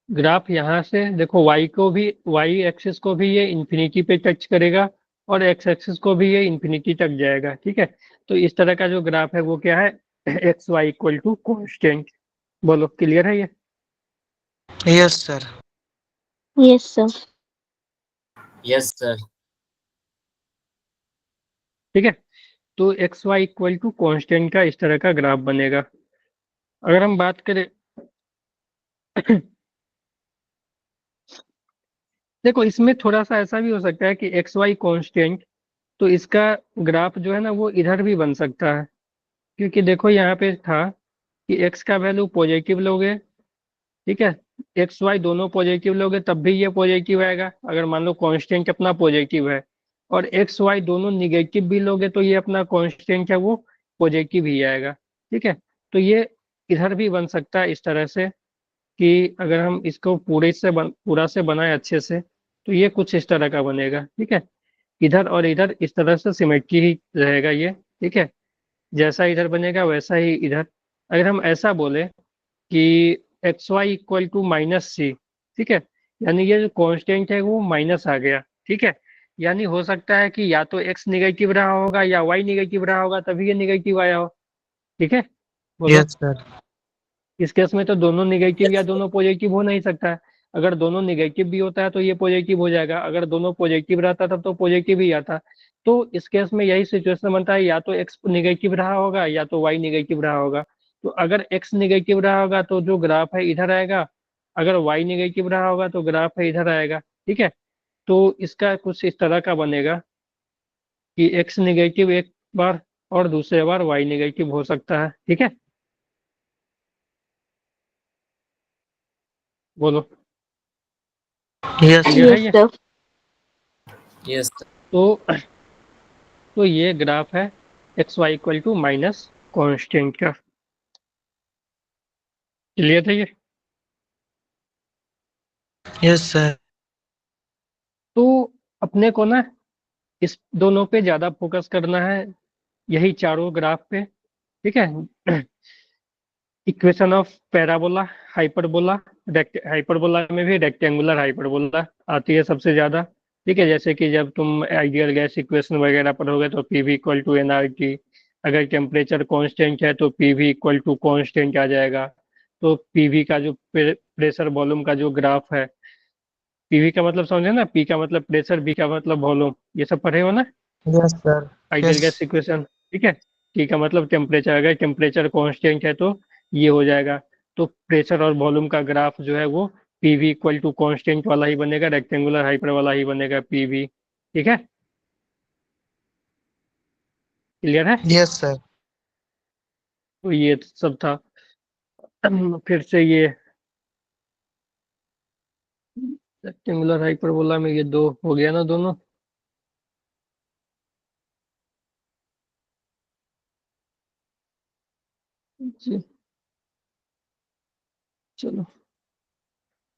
ग्राफ यहाँ से देखो, वाई को भी, वाई एक्सिस को भी ये इन्फिनिटी पे टच करेगा और एक्स एक्सिस को भी ये इन्फिनिटी तक जाएगा। ठीक है, तो इस तरह का जो ग्राफ है वो क्या है, x Y equal to constant. बोलो, क्लियर है ये? Yes sir. Yes sir. Yes sir. ठीक है, तो x Y equal to constant का इस तरह का ग्राफ बनेगा। अगर हम बात करें देखो, इसमें थोड़ा सा ऐसा भी हो सकता है कि एक्स वाई कॉन्स्टेंट, तो इसका ग्राफ जो है ना वो इधर भी बन सकता है। क्योंकि देखो यहाँ पे था कि एक्स का वैल्यू पॉजिटिव लोगे, ठीक है, एक्स वाई दोनों पॉजिटिव लोगे तब भी ये पॉजिटिव आएगा, अगर मान लो कांस्टेंट अपना पॉजिटिव है। और एक्स वाई दोनों निगेटिव भी लोगे तो ये अपना कांस्टेंट है वो पॉजिटिव ही आएगा। ठीक है, तो ये इधर भी बन सकता है इस तरह से, कि अगर हम इसको पूरा से बनाए अच्छे से, तो ये कुछ इस तरह का बनेगा। ठीक है, इधर और इधर इस तरह से सिमेट्री ही रहेगा ये। ठीक है, जैसा इधर बनेगा वैसा ही इधर। अगर हम ऐसा बोले कि X Y equal to minus C, ठीक है, यानी ये जो कांस्टेंट है वो माइनस आ गया। ठीक है, यानी हो सकता है कि या तो एक्स निगेटिव रहा होगा या वाई निगेटिव रहा होगा, तभी ये निगेटिव आया हो। ठीक है, बोलो। Yes sir. इस केस में तो दोनों निगेटिव या यस सर। दोनों पॉजिटिव हो नहीं सकता है। अगर दोनों निगेटिव भी होता है तो ये पॉजिटिव हो जाएगा, अगर दोनों पॉजिटिव रहता तब तो पॉजिटिव ही आता। तो इस केस में यही सिचुएशन बनता है, या तो एक्स निगेटिव रहा होगा या तो वाई निगेटिव रहा होगा। तो अगर एक्स निगेटिव रहा होगा तो जो ग्राफ है इधर आएगा, अगर वाई निगेटिव रहा होगा तो ग्राफ है इधर आएगा। ठीक है, तो इसका कुछ इस तरह का बनेगा कि एक्स निगेटिव एक बार और दूसरे बार वाई निगेटिव हो सकता है। ठीक है, बोलो, यस क्लियर सर। है यस ये? सर। Yes sir. तो ये ग्राफ है x Y equal to minus constant का। क्लियर है ये? Yes sir. तो अपने को ना इस दोनों पे ज्यादा फोकस करना है, यही चारों ग्राफ पे। ठीक है, equation of parabola, hyperbola, hyperbola में भी रेक्टेंगुलर हाइपरबोला आती है सबसे ज्यादा। ठीक है, जैसे कि जब तुम आइडियल गैस इक्वेशन वगैरह पढ़ोगे तो P V equal to N R T, अगर टेम्परेचर कांस्टेंट है तो P V equal to constant आ जाएगा। तो पीवी का जो प्रेशर वॉल्यूम का जो ग्राफ है, पीवी का मतलब समझे ना, पी का मतलब प्रेशर, बी का मतलब वॉल्यूम, ये सब पढ़े हो ना yes sir. Ideal yes. Gas equation. ठीक है, टी का मतलब टेम्परेचर, अगर टेम्परेचर कांस्टेंट है तो ये हो जाएगा। तो प्रेशर और वॉल्यूम का ग्राफ जो है वो पीवी इक्वल टू कॉन्स्टेंट वाला ही बनेगा, रेक्टेंगुलर हाइपर वाला ही बनेगा पीवी। ठीक है, क्लियर है? Yes sir. तो ये सब था। फिर से ये रेक्टेंगुलर हाइपरबोला में ये दो हो गया ना दोनों। जी, चलो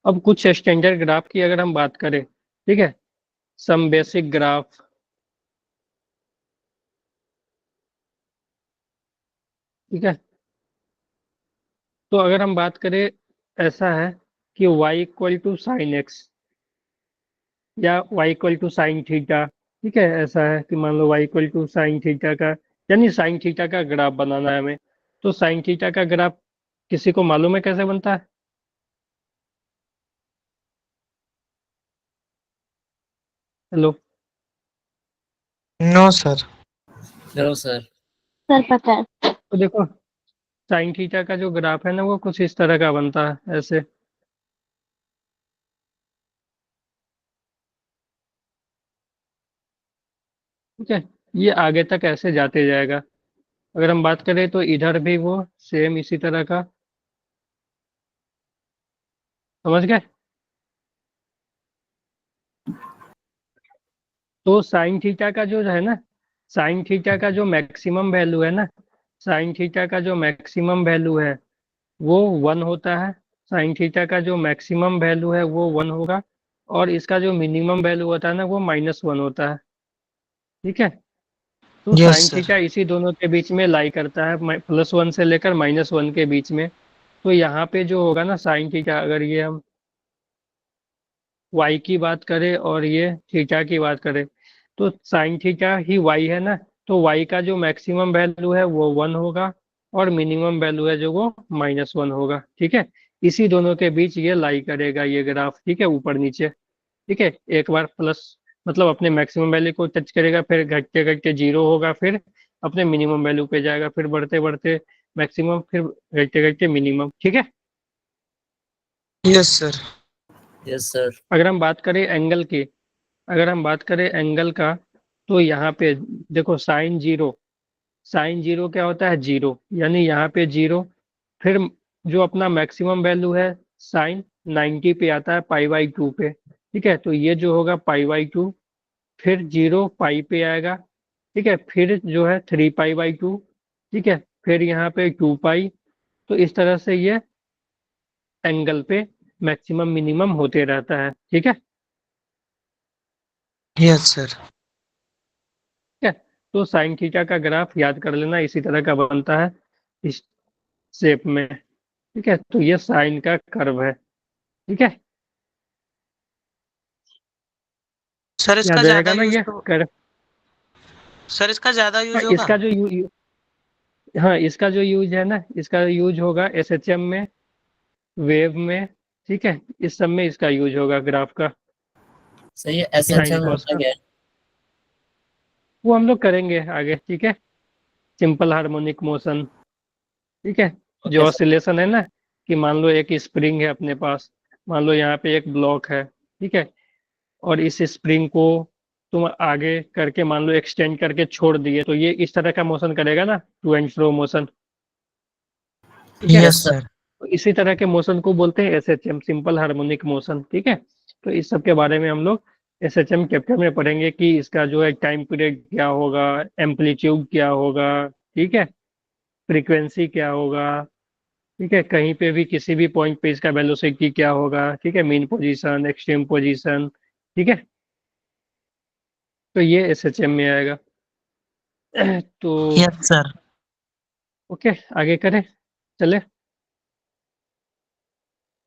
अब कुछ स्टैंडर्ड ग्राफ की अगर हम बात करें, ठीक है, सम बेसिक ग्राफ। ठीक है, तो अगर हम बात करें, ऐसा है कि y equal to sine x या y equal to sine theta. ठीक है, ऐसा है कि मान लो y equal to sine theta का, यानी साइन थीटा का ग्राफ बनाना है हमें। तो साइन थीटा का ग्राफ किसी को मालूम है कैसे बनता है? Hello, no sir. No sir. Sir पता है। तो देखो साइन थीटा का जो ग्राफ है ना वो कुछ इस तरह का बनता है, ऐसे। ठीक है, ये आगे तक ऐसे जाते जाएगा। अगर हम बात करें तो इधर भी वो सेम इसी तरह का, समझ गए? तो साइन थीटा का जो है ना, साइन थीटा का जो मैक्सिमम वैल्यू है ना, साइन थीटा का जो मैक्सिमम वैल्यू है वो 1 होता है। साइन थीटा का जो मैक्सिमम वैल्यू है वो 1 होगा, और इसका जो मिनिमम वैल्यू होता है ना वो -1 होता है। ठीक है, तो यस साइन सर। थीटा इसी दोनों के बीच में लाई करता है, +1 से लेकर -1 के बीच में। तो यहाँ पे जो होगा ना साइन थीटा, अगर ये हम y की बात करें और ये थीटा की बात करें, तो साइन थीटा ही y है ना, तो y का जो मैक्सिमम वैल्यू है वो 1 होगा, और मिनिमम वैल्यू है जो वो -1 होगा। ठीक है, इसी दोनों के बीच ये लाई करेगा ये ग्राफ। ठीक है, ऊपर नीचे। ठीक है, एक बार प्लस मतलब अपने मैक्सिमम वैल्यू को टच करेगा, फिर घटते घटते 0 होगा, फिर अपने मिनिमम वैल्यू पे जाएगा, फिर बढ़ते बढ़ते मैक्सिमम, फिर घटते घटते मिनिमम। ठीक है, यस सर। Yes sir. अगर हम बात करें एंगल की, अगर हम बात करें एंगल का, तो यहाँ पे देखो साइन जीरो, साइन जीरो क्या होता है? जीरो, यानी यहाँ पे जीरो। फिर जो अपना मैक्सिमम वैल्यू है साइन 90 पे आता है, π/2 पे। ठीक है, तो ये जो होगा π/2, फिर जीरो पाई पे आएगा। ठीक है, फिर जो है 3π/2। ठीक है, फिर यहाँ पे 2π। तो इस तरह से ये एंगल पे मैक्सिमम मिनिमम होते रहता है। ठीक है, यस सर। ठीक है, तो साइन थीटा का ग्राफ याद कर लेना, इसी तरह का बनता है इस शेप में। ठीक है, तो ये साइन का कर्व है। ठीक है, सर इसका याद ज्यादा रहेगा ना यूज ये तो, कर्व? सर इसका ज्यादा हाँ यूज होगा। इसका जो हाँ इसका जो यूज है ना, इसका यूज होगा एसएचएम में, वेव में। ठीक है, इस सब में इसका यूज होगा ग्राफ का, सही है। साइन एसएचएम कॉस होता का। क्या है? वो हम लोग करेंगे आगे। ठीक है, सिंपल हार्मोनिक मोशन। ठीक है, जो ओके सर। ऑसिलेशन है ना, कि मान लो एक स्प्रिंग है अपने पास, मान लो यहाँ पे एक ब्लॉक है। ठीक है, और इस स्प्रिंग को तुम आगे करके मान लो एक्सटेंड करके छोड़ दिए, तो ये इस तरह का मोशन करेगा ना, टू एंड फ्रो मोशन। ठीक है, यस यस सर। सर। तो इसी तरह के मोशन को बोलते हैं एसएचएम, सिंपल हार्मोनिक मोशन। ठीक है, तो इस सब के बारे में हम लोग एसएचएम चैप्टर में पढ़ेंगे कि इसका जो है टाइम पीरियड क्या होगा, एम्पलीट्यूड क्या होगा। ठीक है, फ्रीक्वेंसी क्या होगा। ठीक है, कहीं पे भी किसी भी पॉइंट पे इसका वेलोसिटी क्या होगा। ठीक है, मीन पोजीशन, एक्सट्रीम पोजीशन। ठीक है, तो ये एसएचएम में आएगा। तो यस सर। ओके, आगे करें, चले।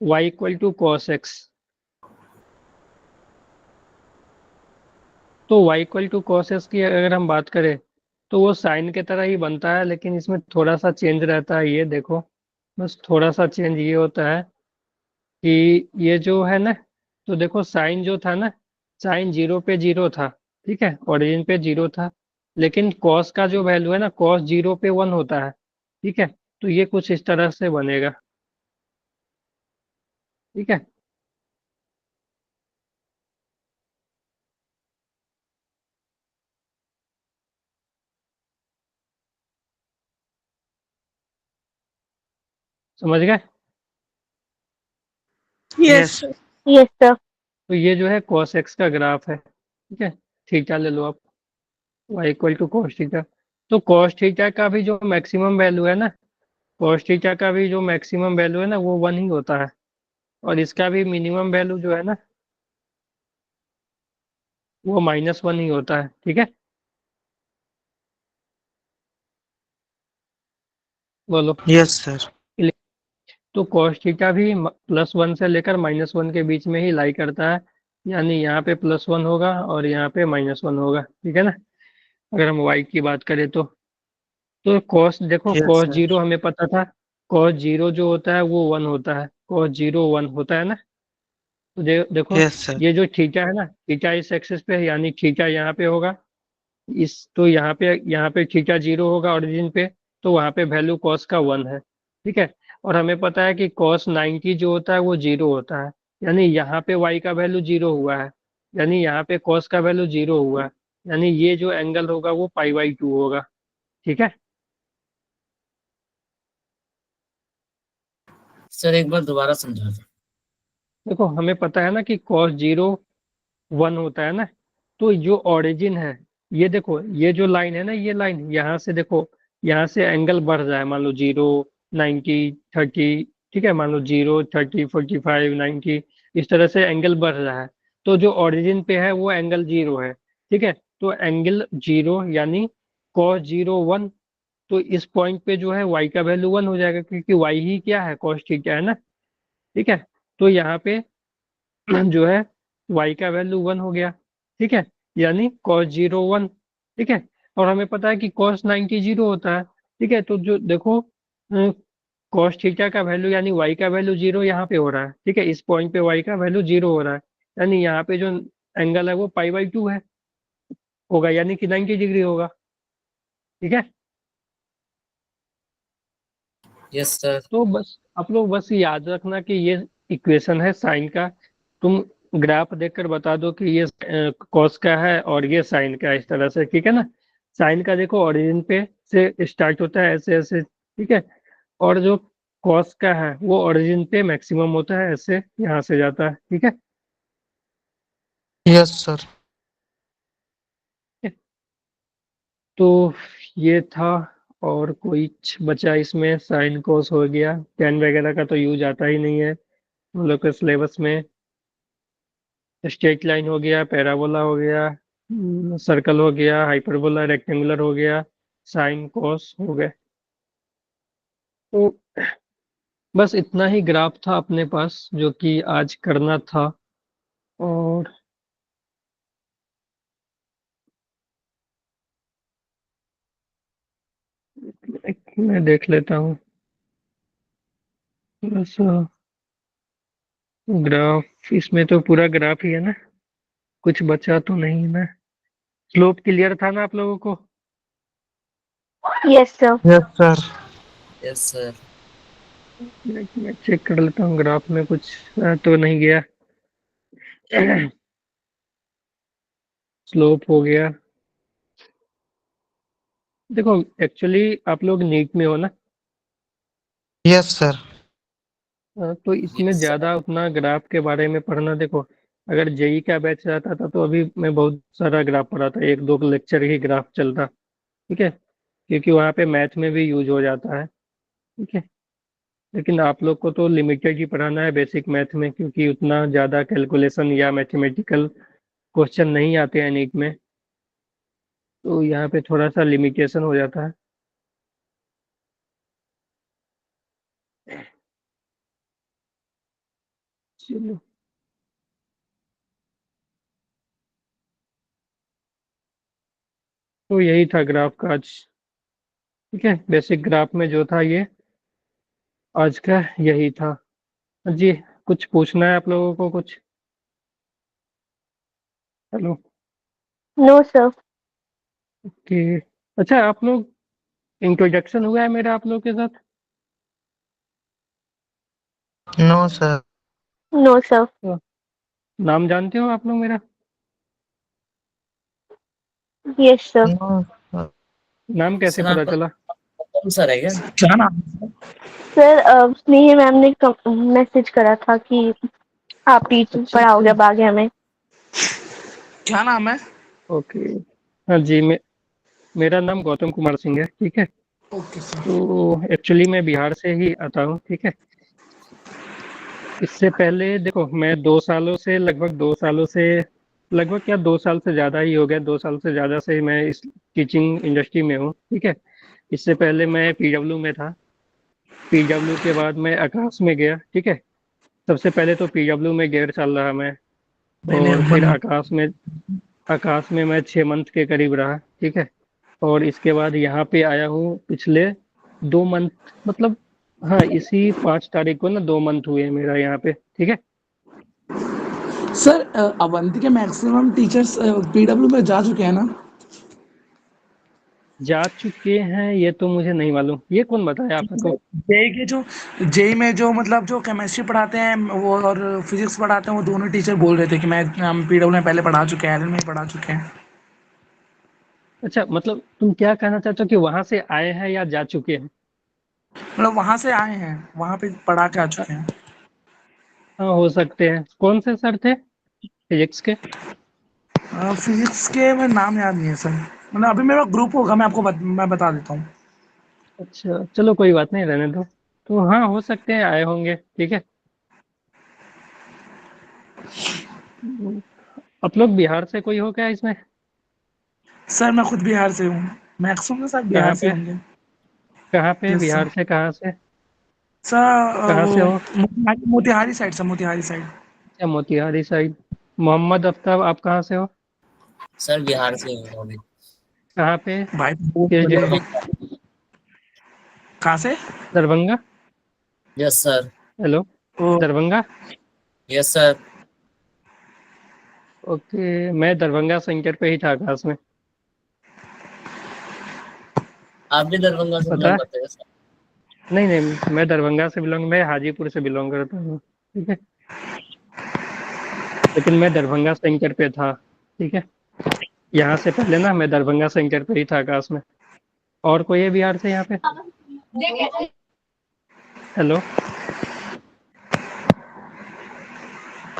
y equal to cos x, तो y equal to cos x की अगर हम बात करें, तो वो साइन के तरह ही बनता है, लेकिन इसमें थोड़ा सा चेंज रहता है। ये देखो, बस थोड़ा सा चेंज ये होता है कि ये जो है ना, तो देखो साइन जो था ना, साइन 0 पे 0 था। ठीक है, ओरिजिन पे 0 था, लेकिन कॉस का जो वैल्यू है ना, कॉस 0 पे 1 होता है। ठीक है, तो ये कुछ इस तरह से बनेगा। ठीक है। समझ गए? Yes, yes. sir. Yes sir. तो ये जो है cos x का ग्राफ है, ठीक है। थीटा ले लो आप, y equal to cos theta. तो cos थीटा का भी जो मैक्सिमम वैल्यू है ना, cos थीटा का भी जो मैक्सिमम वैल्यू है ना, वो 1 ही होता है, और इसका भी मिनिमम वैल्यू जो है ना, वो -1 ही होता है, ठीक है। बोलो। Yes sir. तो cos थीटा भी +1 से लेकर -1 के बीच में ही लाई करता है, यानी यहाँ पे +1 होगा और यहाँ पे -1 होगा, ठीक है ना। अगर हम y की बात करें तो cos, देखो यस cos सर। जीरो हमें पता था, cos जीरो जो होता है वो 1 होता है, cos जीरो 1 होता है ना। तो देखो, यस सर। ये जो थीटा है ना, थीटा इस एक्सिस पे है, यानी थीटा यहाँ पे होगा, इस तो यहाँ पे थीटा 0 होगा ओरिजिन पे, तो वहाँ पे वैल्यू cos का 1 है, ठीक है। और हमें पता है कि cos 90 जो होता है वो 0 होता है, यानी यहाँ पे y का वैल्यू 0 हुआ है, यानी यहाँ पे cos का वैल्यू 0 हुआ है, यानी ये जो एंगल होगा वो π/2 होगा, ठीक है। सर एक बार दोबारा समझा दो। देखो, हमें पता है ना कि cos 0 1 होता है ना, तो जो ओरिजिन है, ये देखो, ये जो लाइन है ना, ये लाइन यहाँ से देखो, यहाँ से एंगल बढ़ रहा है, मान लो 0, 90, 30, ठीक है, मान लो 0, 30, 45, 90, इस तरह से एंगल बढ़ रहा है। तो जो ओरिजिन पे है वो एंगल 0 है, ठीक है। तो एंगल 0 यानी cos 0 1, तो इस पॉइंट पे जो है y का वैल्यू 1 हो जाएगा, क्योंकि y ही क्या है, cos थीटा है ना, ठीक है। तो यहाँ पे जो है y का वैल्यू 1 हो गया, ठीक है, यानी cos 0 1, ठीक है। और हमें पता है कि cos 90 0 होता है, ठीक है। तो जो देखो, cos थीटा का वैल्यू यानी y का वैल्यू 0 यहाँ पे हो रहा है, ठीक है, इस पॉइंट पे y का वैल्यू 0 हो रहा है, यानी यहाँ पे जो एंगल है वो π/2 है, होगा, यानी कि 90 डिग्री होगा, ठीक है। Yes sir. तो बस आप लोग बस याद रखना कि ये इक्वेशन है साइन का, तुम ग्राफ देखकर बता दो कि ये कॉस का है और ये साइन का है, इस तरह से, ठीक है ना। साइन का देखो ओरिजिन पे से स्टार्ट होता है ऐसे ऐसे, ठीक है, और जो कॉस का है वो ओरिजिन पे मैक्सिमम होता है, ऐसे यहाँ से जाता है, ठीक है। Yes sir. तो ये था, और कुछ बचा इसमें, साइन कॉस हो गया, टेन वगैरह का तो यूज आता ही नहीं है हम लोग के सिलेबस में। स्ट्रेट लाइन हो गया, पैराबोला हो गया, सर्कल हो गया, हाइपरबोला, रेक्टेंगुलर हो गया, साइन कॉस हो गए। तो बस इतना ही ग्राफ था अपने पास जो कि आज करना था। और मैं देख लेता हूँ बस, ग्राफ, इसमें तो पूरा ग्राफ ही है ना, कुछ बचा तो नहीं ना। स्लोप क्लियर था ना आप लोगों को? Yes sir. Yes sir. Yes sir. मैं चेक कर लेता हूँ ग्राफ में कुछ तो नहीं गया। स्लोप हो गया। देखो, एक्चुअली आप लोग नीट में हो ना, यस सर। तो इसमें यस सर। ज्यादा उतना ग्राफ के बारे में पढ़ना, देखो, अगर जेई का बैच रहता था तो अभी मैं बहुत सारा ग्राफ पढ़ा था, एक दो लेक्चर ही ग्राफ चलता, ठीक है, क्योंकि वहाँ पे मैथ में भी यूज हो जाता है, ठीक है। लेकिन आप लोग को तो लिमिटेड ही पढ़ाना है बेसिक मैथ में, क्योंकि उतना ज्यादा कैलकुलेशन या मैथमेटिकल क्वेश्चन नहीं आते हैं नीट में, तो यहाँ पे थोड़ा सा लिमिटेशन हो जाता है। चलो, तो यही था ग्राफ का आज, ठीक है, बेसिक ग्राफ में जो था ये आज का यही था जी। कुछ पूछना है आप लोगों को कुछ? हेलो। No sir. कि अच्छा, आप लोग, इंट्रोडक्शन हुआ है मेरा आप लोग के साथ? No sir. No sir. तो नाम जानते हो आप लोग मेरा? Yes sir. नाम कैसे सर पता आपका चला? कौन सर है क्या? क्या नाम है? सर स्नेही मैम ने मैसेज करा था कि आप टीचिंग अच्छा पढ़ाओगे अच्छा, अब आगे हमें। क्या नाम है? ओके। हाँ जी, मेरा नाम गौतम कुमार सिंह है, ठीक है। Okay sir. तो एक्चुअली मैं बिहार से ही आता हूँ, ठीक है। इससे पहले देखो, मैं 2 सालों से लगभग क्या 2 साल से ज़्यादा ही हो गया, 2 साल से ज़्यादा से मैं इस टीचिंग इंडस्ट्री में हूँ, ठीक है। इससे पहले मैं पीडब्ल्यू में था। पीडब्ल्यू के बाद मैं आकाश में गया, ठीक है। सबसे पहले तो पीडब्ल्यू में 1.5 साल रहा मैं, मैंने और फिर बन आकाश में मैं 6 मंथ के करीब रहा, ठीक है। और इसके बाद यहाँ पे आया हूँ पिछले 2 मंथ, मतलब हाँ, इसी 5 तारीख को ना 2 मंथ हुए हैं मेरा यहाँ पे, ठीक है। सर अवंती के मैक्सिमम टीचर्स पीडब्ल्यू में जा चुके हैं ना? जा चुके हैं ये तो मुझे नहीं मालूम, ये कौन बताया आपको? जेई के जो जेई में जो मतलब जो केमिस्ट्री पढ़ाते हैं वो और फिजिक्स पढ़ाते हैं, वो दोनों टीचर बोल रहे थे कि मैं हम पीडब्ल्यू में पहले पढ़ा चुके हैं, एलन में ही पढ़ा चुके हैं। अच्छा, मतलब तुम क्या कहना चाहते हो कि वहां से आए हैं या जा चुके हैं? मतलब वहां से आए हैं, वहां पे पढ़ा के आ चुके हैं। हाँ, हो सकते हैं। कौन से सर थे फिजिक्स के? फिजिक्स के मैं नाम याद नहीं है सर। मतलब अभी मेरा ग्रुप होगा, मैं आपको मैं बता देता हूँ। अच्छा चलो, कोई बात नहीं, रहने दो। तो हाँ, हो सकते हैं आए होंगे, ठीक है। आप लोग बिहार से कोई हो क्या इसमें? सर मैं खुद बिहार से हूँ, मैक्सिमम सर बिहार कहाँ से पे? होंगे। कहाँ पे यस सर। बिहार से, कहाँ से? सर कहाँ वो से हो? Motihari side sir, Motihari side. अच्छा, मोतिहारी साइड। मोहम्मद अफ्ताब, आप कहाँ से हो? सर बिहार से हूँ अभी। कहाँ पे? भाई बहुत किस बढ़िया। डिस्ट्रिक्ट? कहाँ से? दरभंगा। Yes sir. हेलो, ओ, दरभंगा। Yes sir. ओके, मैं दरभंगा सेंटर पे ही था क्लास में। आप भी दरभंगा से पता बिलोंग है? करते हैं सर? नहीं नहीं, मैं दरभंगा से बिलोंग मैं हाजीपुर से बिलोंग करता हूँ, ठीक है। लेकिन मैं दरभंगा सेंटर पे था, ठीक है। यहाँ से पहले ना मैं दरभंगा सेंटर पे ही था क्लास में। और कोई है बिहार से यहाँ पे? हेलो,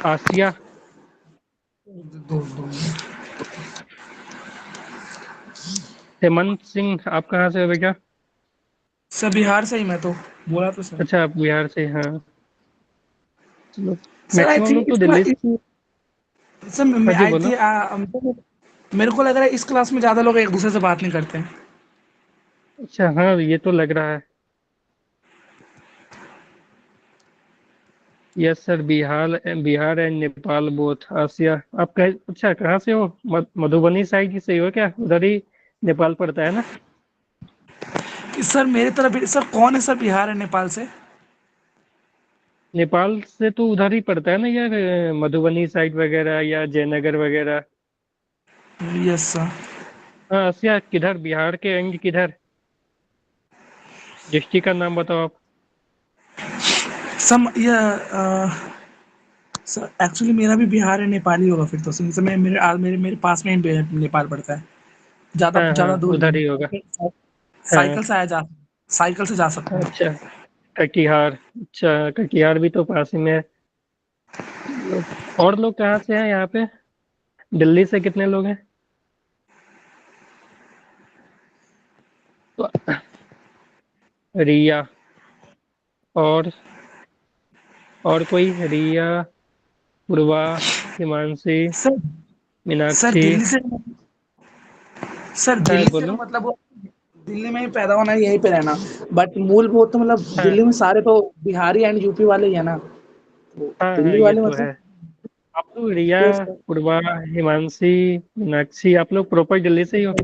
आसिया। दो। हेमंत सिंह, आप कहाँ से हो बेटा? सर बिहार से ही मैं तो बोला तो सर। अच्छा, आप बिहार से, हाँ। चलो, सर आई मैक्सिमम थिंक लोग तो दिल्ली से। हाँ सर जी, आई बोलो। थिंक मेरे को लग रहा है इस क्लास में ज्यादा लोग एक दूसरे से बात नहीं करते हैं। अच्छा, हाँ, ये तो लग रहा है। Yes sir, Bihar Bihar and Nepal both. Asiya, आप कह अच्छा कहाँ से हो? मधुबनी साइड से ही हो क्या? उधर ही नेपाल पड़ता है ना? सर मेरे तरफ सर कौन है सर बिहार है नेपाल से? नेपाल से तो उधर ही पड़ता है ना यार, मधुबनी साइड वगैरह या जयनगर वगैरह। Yes sir. हाँ, आसिया किधर, बिहार के एंड किधर? डिस्ट्रिक्ट का नाम बताओ आप। सम ये सर एक्चुअली मेरा भी बिहार है, नेपाली होगा फिर तो। सिंह से मैं मेरे पास में ही नेपाल पड़ता है। ज्यादा हाँ ज्यादा हाँ, दूर उधर ही होगा। नहीं। हाँ, साइकिल से आया जा साइकिल से जा सकते हैं। अच्छा, कटिहार। अच्छा, कटिहार भी तो पास ही में है। और लोग कहाँ से हैं यहाँ पे? दिल्ली से कितने लोग हैं? तो रिया, और कोई? रिया, पूर्वा, हिमांशी, सर सर मीनाक्षी। दिल्ली से सर हाँ, दिल्ली से बोलो। मतलब वो दिल्ली में ही पैदा होना, यहीं पे रहना। बट मूल वो तो मतलब हाँ दिल्ली में सारे तो बिहारी एंड यूपी वाले ही है ना, तो हाँ हाँ, दिल्ली ये वाले तो मतलब। है। आप लोग रिया, तो सर पूर्वा, हिमांशी, मीनाक्षी, आप लोग प्रॉपर दिल्ली से ही हो?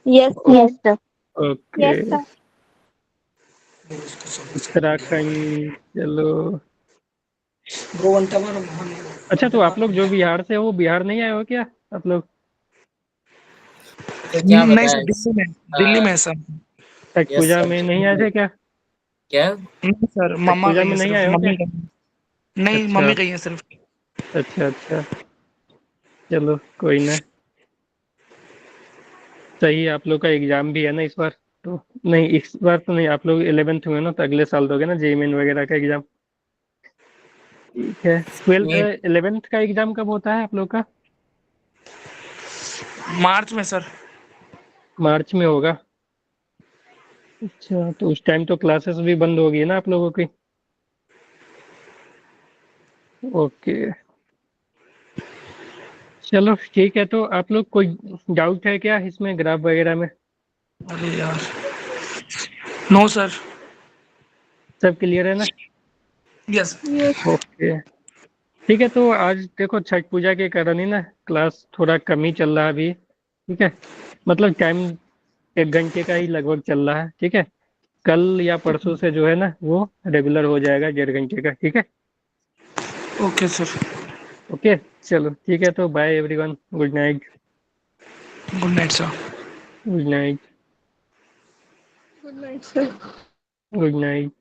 Yes yes sir. Okay. Uttarakhand, चलो। 2 घंटा में अच्छा, तो आप लोग जो बिहार से हो वो बिहार नहीं आए हो क्या आप लोग? तो क्या नहीं सर, बताएं? दिल्ली में है सर। छठ यस पूजा सर। में नहीं आए थे क्या? क्या? नहीं सर, मम्मा पूजा गई में है नहीं सिर्फ, आए हो मम्मी क्या? गई नहीं, अच्छा मम्मी गई है सिर्फ। अच्छा अच्छा, चलो कोई ना। सही है, आप लोग का एग्जाम भी है ना इस बार तो। नहीं इस बार तो नहीं, आप लोग 11th में हो ना, तो अगले साल दोगे ना जेईई मेन वगैरह का एग्जाम। ठीक है, 12 नहीं, 11th का एग्जाम कब होता है आप लोग का? मार्च में सर। मार्च में होगा। अच्छा, तो उस टाइम तो क्लासेस भी बंद होगी ना आप लोगों की। ओके, चलो ठीक है। तो आप लोग कोई डाउट है क्या इसमें ग्राफ वगैरह में? अरे यार, नो सर। सब क्लियर है ना? यस। Yes. ओके, ठीक है। तो आज देखो छठ पूजा के कारण ही ना क्लास थोड़ा कम ही चल रहा है अभी। ठीक है, मतलब टाइम 1 घंटे का ही लगभग चल रहा है। ठीक है, कल या परसों से जो है ना वो रेगुलर हो जाएगा 1.5 घंटे का। ठीक है। Okay sir. ओके, चलो ठीक है। तो bye everyone, good night. Good night sir. Good night. Good night, sir. Good night.